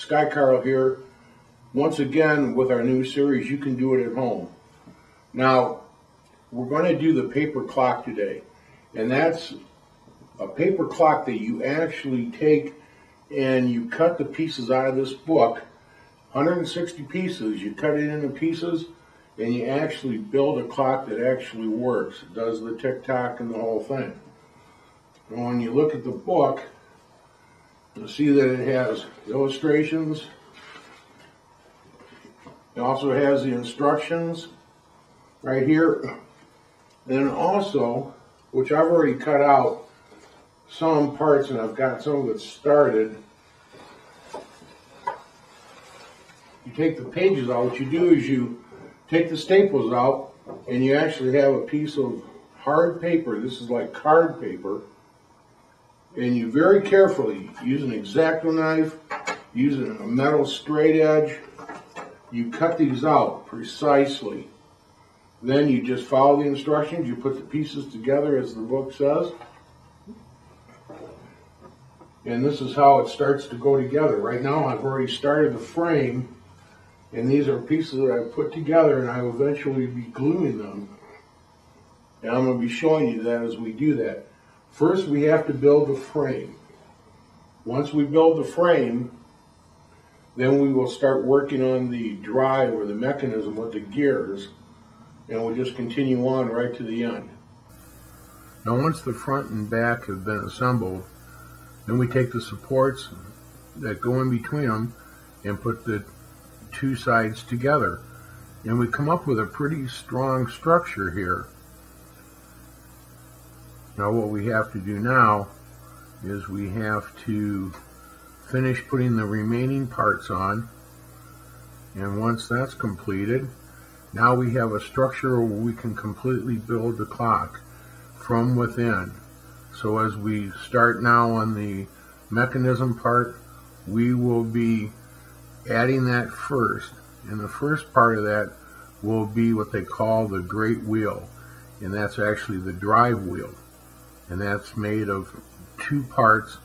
Sky Carl here, once again with our new series, You Can Do It at Home. Now, we're going to do the paper clock today, and that's a paper clock that you actually take and you cut the pieces out of this book, 160 pieces, you cut it into pieces, and you actually build a clock that actually works. It does the tick-tock and the whole thing. And when you look at the book, you'll see that it has illustrations. It also has the instructions right here. And then also, which I've already cut out some parts and I've got some of it started. You take the pages out, what you do is you take the staples out and you actually have a piece of hard paper. This is like card paper. And you very carefully, use an X-Acto knife, using a metal straight edge, you cut these out precisely. Then you just follow the instructions, you put the pieces together as the book says. And this is how it starts to go together. Right now I've already started the frame, and these are pieces that I've put together, and I will eventually be gluing them. And I'm going to be showing you that as we do that. First, we have to build the frame. Once we build the frame, then we will start working on the drive or the mechanism with the gears, and we'll just continue on right to the end. Now, once the front and back have been assembled, then we take the supports that go in between them and put the two sides together. And we come up with a pretty strong structure here. Now what we have to do now is we have to finish putting the remaining parts on, and once that's completed, now we have a structure where we can completely build the clock from within. So as we start now on the mechanism part, we will be adding that first, and the first part of that will be what they call the great wheel, and that's actually the drive wheel. And that's made of two parts,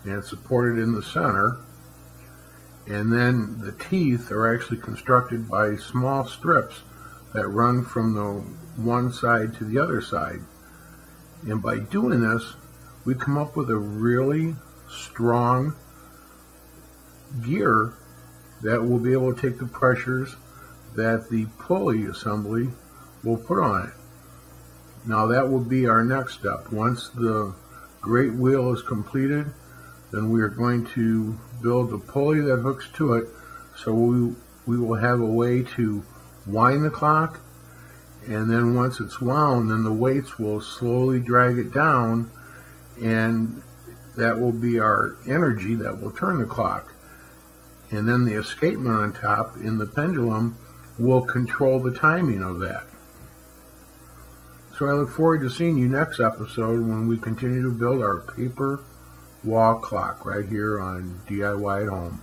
and it's supported in the center. And then the teeth are actually constructed by small strips that run from the one side to the other side. And by doing this, we come up with a really strong gear that will be able to take the pressures that the pulley assembly will put on it. Now that will be our next step. Once the great wheel is completed, then we are going to build a pulley that hooks to it, so we will have a way to wind the clock, and then once it's wound, then the weights will slowly drag it down, and that will be our energy that will turn the clock. And then the escapement on top in the pendulum will control the timing of that. So I look forward to seeing you next episode when we continue to build our paper wall clock right here on DIY at Home.